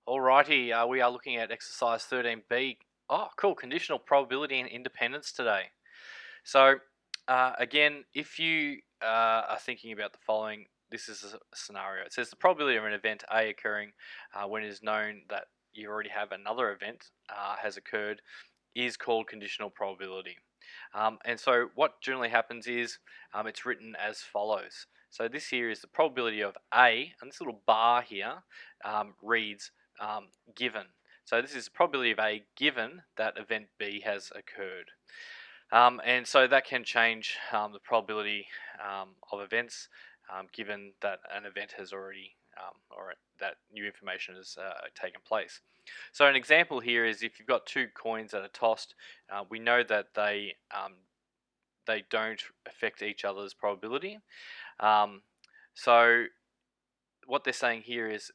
Alrighty, we are looking at exercise 13b. Oh, cool, conditional probability and independence today. So, again, if you are thinking about the following, this is a scenario. It says the probability of an event A occurring when it is known that you already have another event has occurred is called conditional probability. And so what generally happens is it's written as follows. So this here is the probability of A, and this little bar here reads given. So this is the probability of A given that event B has occurred. And so that can change the probability of events given that an event has already or that new information has taken place. So an example here is if you've got two coins that are tossed, we know that they don't affect each other's probability. So what they're saying here is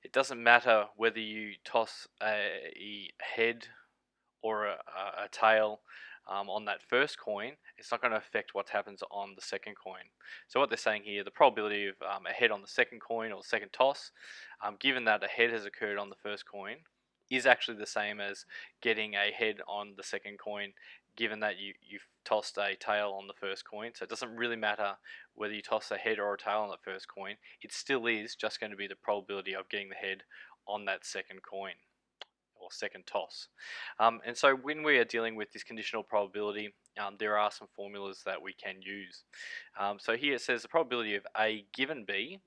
it doesn't matter whether you toss a head or a tail on that first coin, it's not going to affect what happens on the second coin. So what they're saying here, the probability of a head on the second coin or second toss, given that a head has occurred on the first coin, is actually the same as getting a head on the second coin, given that you've tossed a tail on the first coin. So it doesn't really matter whether you toss a head or a tail on the first coin, it still is just going to be the probability of getting the head on that second coin or second toss. And so when we are dealing with this conditional probability, there are some formulas that we can use. So here it says the probability of A given B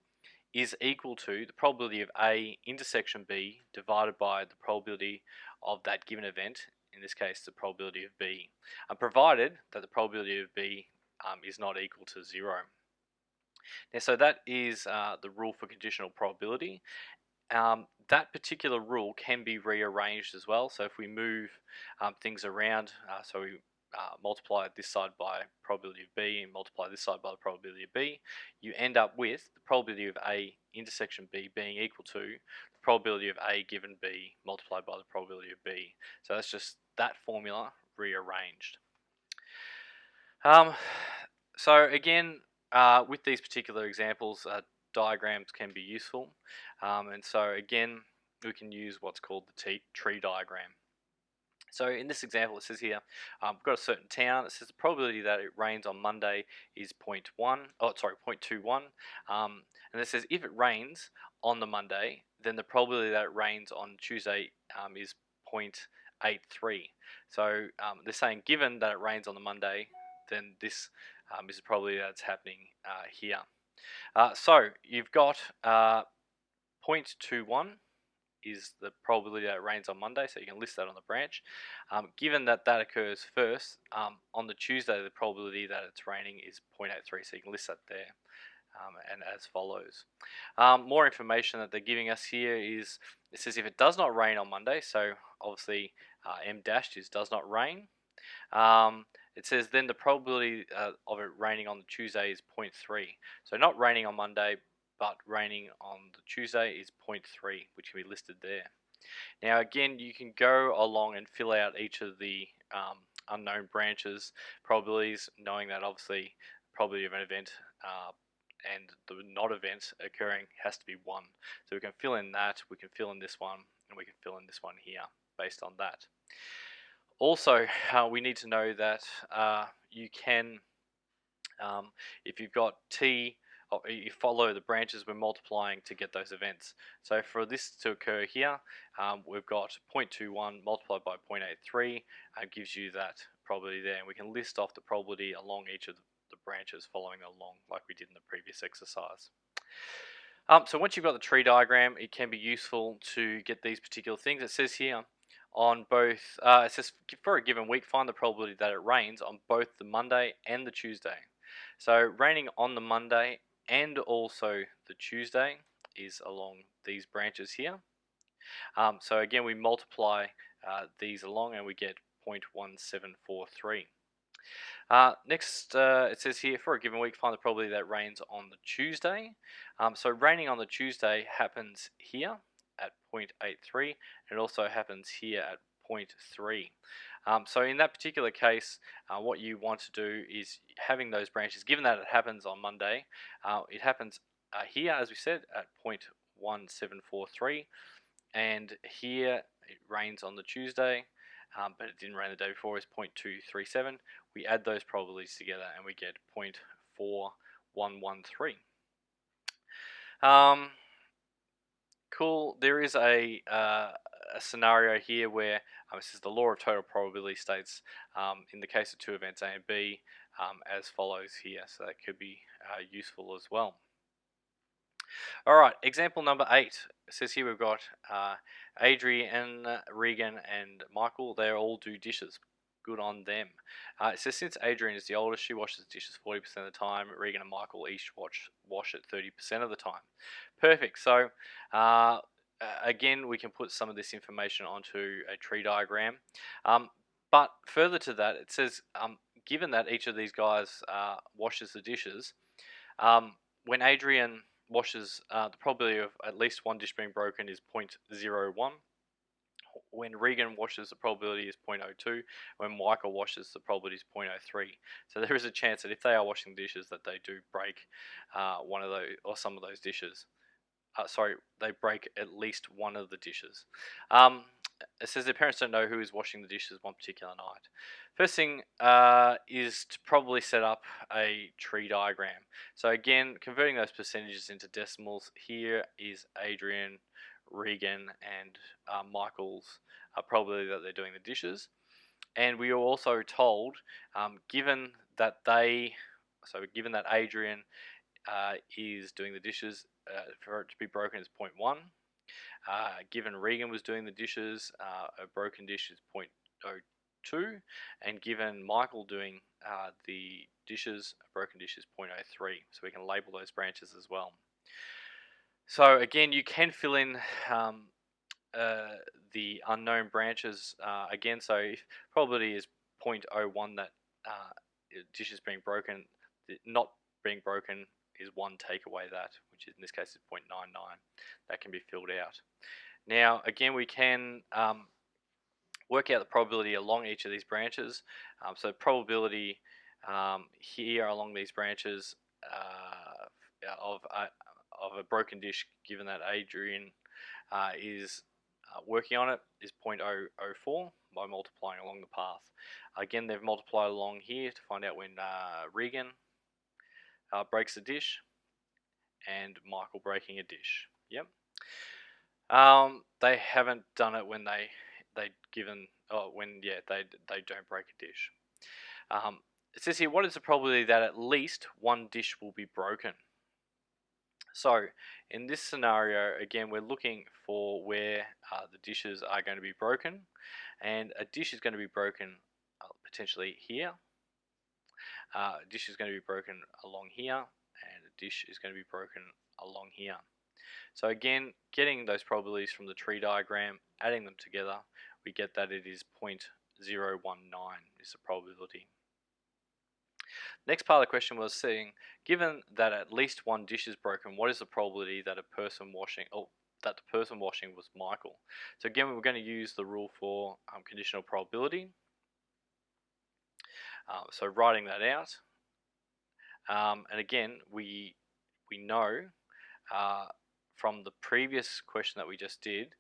is equal to the probability of A intersection B divided by the probability of that given event, in this case the probability of B, provided that the probability of B is not equal to 0. Now, so that is the rule for conditional probability. That particular rule can be rearranged as well. So if we move things around, so we multiply this side by probability of B and multiply this side by the probability of B, you end up with the probability of A intersection B being equal to the probability of A given B multiplied by the probability of B. So that's just that formula rearranged. So again, with these particular examples, diagrams can be useful, and so again we can use what's called the tree diagram. So in this example it says here, we've got a certain town. It says the probability that it rains on Monday is 0.21, and it says if it rains on the Monday, then the probability that it rains on Tuesday is 0.83. So they're saying given that it rains on the Monday, then this is the probability that's happening here. So you've got 0.21 is the probability that it rains on Monday, so you can list that on the branch. Given that that occurs first, on the Tuesday the probability that it's raining is 0.83, so you can list that there. And as follows. More information that they're giving us here is, it says if it does not rain on Monday, so obviously M dashed is does not rain. It says then the probability of it raining on the Tuesday is 0.3. So not raining on Monday, but raining on the Tuesday is 0.3, which can be listed there. Now again, you can go along and fill out each of the unknown branches probabilities, knowing that obviously probability of an event and the not event occurring has to be 1. So we can fill in that, we can fill in this one, and we can fill in this one here based on that. Also, we need to know that you can, if you've got T, you follow the branches we're multiplying to get those events. So for this to occur here, we've got 0.21 multiplied by 0.83 gives you that probability there, and we can list off the probability along each of the branches following along like we did in the previous exercise. So once you've got the tree diagram, it can be useful to get these particular things. It says here on both, it says for a given week, find the probability that it rains on both the Monday and the Tuesday. So raining on the Monday and also the Tuesday is along these branches here. So again, we multiply these along and we get 0.1743. Next, it says here for a given week, find the probability that it rains on the Tuesday. So raining on the Tuesday happens here at 0.83, and it also happens here at 0.3. So in that particular case, what you want to do is having those branches, given that it happens on Monday, it happens here, as we said, at 0.1743. and here it rains on the Tuesday, but it didn't rain the day before, is 0.237. We add those probabilities together and we get 0.4113. Cool. There is a scenario here where this is the law of total probability states in the case of two events A and B as follows here. So that could be useful as well. All right, example number 8. It says here we've got Adrian, Regan, and Michael. They all do dishes. Good on them. It says since Adrian is the oldest, she washes dishes 40% of the time. Regan and Michael each wash it 30% of the time. Perfect. So again, we can put some of this information onto a tree diagram. But further to that, it says given that each of these guys washes the dishes, when Adrian washes, the probability of at least one dish being broken is 0.01. When Regan washes, the probability is 0.02. When Michael washes, the probability is 0.03. So there is a chance that if they are washing dishes, that they do break one of those or some of those dishes. They break at least one of the dishes. It says their parents don't know who is washing the dishes one particular night. First thing is to probably set up a tree diagram. So again, converting those percentages into decimals, here is Adrian, Regan, and Michael's probability that they're doing the dishes. And we are also told, given that Adrian is doing the dishes, for it to be broken is 0.1. Given Regan was doing the dishes, a broken dish is 0.02, and given Michael doing the dishes, a broken dish is 0.03. So we can label those branches as well. So again, you can fill in the unknown branches again. So if probability is 0.01 that dish is being broken, not being broken is one take away that, which in this case is 0.99. That can be filled out. Now, again, we can work out the probability along each of these branches. So probability here along these branches of a broken dish, given that Adrian is working on it, is 0.004 by multiplying along the path. Again, they've multiplied along here to find out when Regan breaks a dish and Michael breaking a dish. Yep. They haven't done it when they don't break a dish. It says here, what is the probability that at least one dish will be broken? So in this scenario, again, we're looking for where the dishes are going to be broken, and a dish is going to be broken potentially here. A dish is going to be broken along here, and a dish is going to be broken along here. So again, getting those probabilities from the tree diagram, adding them together, we get that it is 0.019 is the probability. Next part of the question was saying, given that at least one dish is broken, what is the probability that the person washing was Michael? So again, we're going to use the rule for conditional probability. So writing that out, and again, we know from the previous question that we just did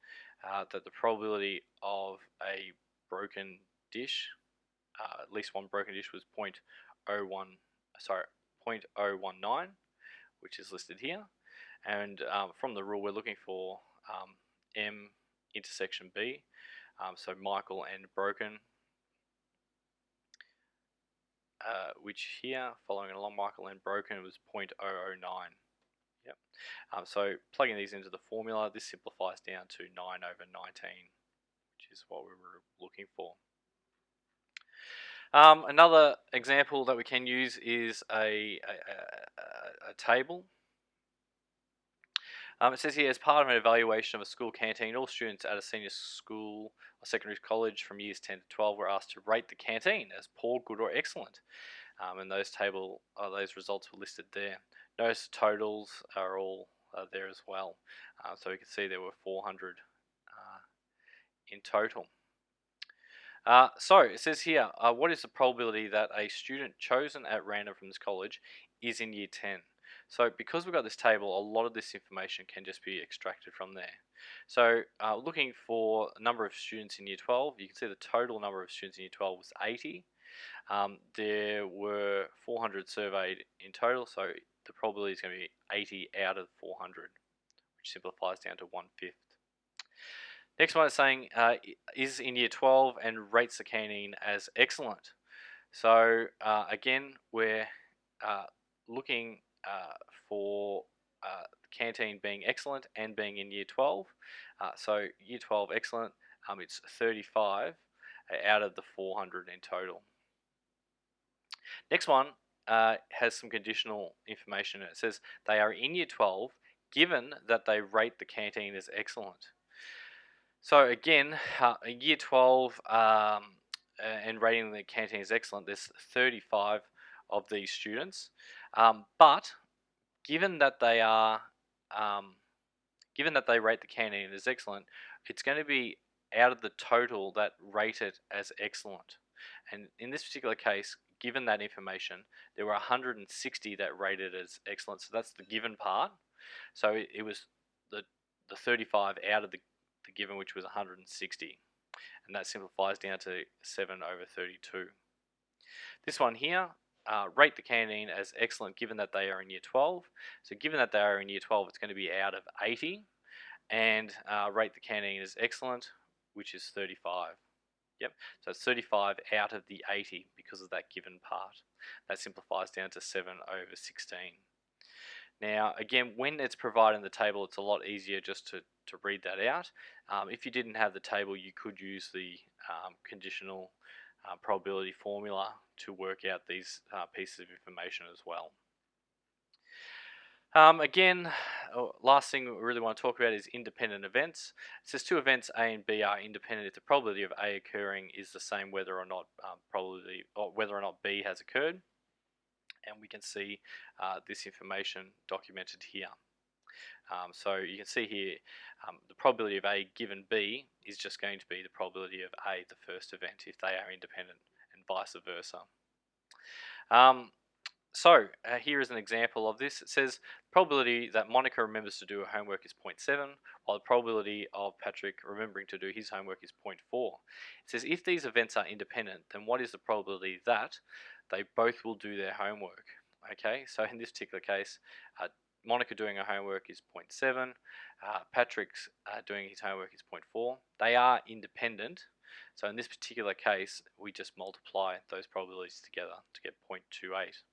that the probability of a broken dish, at least one broken dish, was 0.019, which is listed here. And from the rule, we're looking for M intersection B, so Michael and broken, which here, following along Michael and broken, was 0.009. Yep. So plugging these into the formula, this simplifies down to 9/19, which is what we were looking for. Another example that we can use is a table. It says here, as part of an evaluation of a school canteen, all students at a senior school or secondary college from years 10 to 12 were asked to rate the canteen as poor, good, or excellent. And those results were listed there. Notice the totals are all there as well. So we can see there were 400 in total. So it says here, what is the probability that a student chosen at random from this college is in year 10? So because we've got this table, a lot of this information can just be extracted from there. So looking for a number of students in Year 12, you can see the total number of students in Year 12 was 80. There were 400 surveyed in total, so the probability is going to be 80 out of 400, which simplifies down to 1/5. Next one is saying is in Year 12 and rates the canteen as excellent. So again, we're looking for the canteen being excellent and being in Year 12. So Year 12 excellent, it's 35 out of the 400 in total. Next one has some conditional information. It says they are in Year 12 given that they rate the canteen as excellent. So again, Year 12 and rating the canteen as excellent, there's 35 of these students, but given that they are, given that they rate the canteen as excellent, it's going to be out of the total that rate it as excellent. And in this particular case, given that information, there were 160 that rated as excellent. So that's the given part. So it was the 35 out of the given, which was 160. And that simplifies down to 7/32. This one here, rate the canteen as excellent given that they are in Year 12. So given that they are in Year 12, it's going to be out of 80. And rate the canteen as excellent, which is 35. Yep, so it's 35 out of the 80 because of that given part. That simplifies down to 7/16. Now, again, when it's provided in the table, it's a lot easier just to read that out. If you didn't have the table, you could use the conditional probability formula to work out these pieces of information as well. Again, last thing we really want to talk about is independent events. It says two events A and B are independent if the probability of A occurring is the same whether or not whether or not B has occurred. And we can see this information documented here. So you can see here the probability of A given B is just going to be the probability of A, the first event, if they are independent, and vice versa. So here is an example of this. It says probability that Monica remembers to do her homework is 0.7, while the probability of Patrick remembering to do his homework is 0.4. It says if these events are independent, then what is the probability that they both will do their homework? Okay, so in this particular case, Monica doing her homework is 0.7, Patrick's doing his homework is 0.4. They are independent, so in this particular case, we just multiply those probabilities together to get 0.28.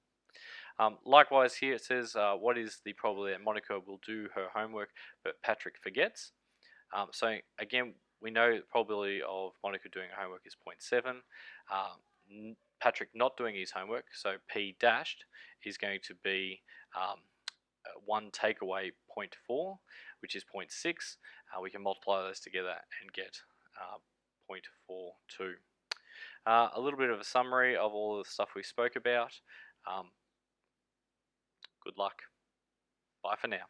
Likewise here it says what is the probability that Monica will do her homework but Patrick forgets. So again, we know the probability of Monica doing her homework is 0.7. Patrick not doing his homework, so P dashed, is going to be 1 take away 0.4, which is 0.6. We can multiply those together and get 0.42. A little bit of a summary of all the stuff we spoke about. Good luck. Bye for now.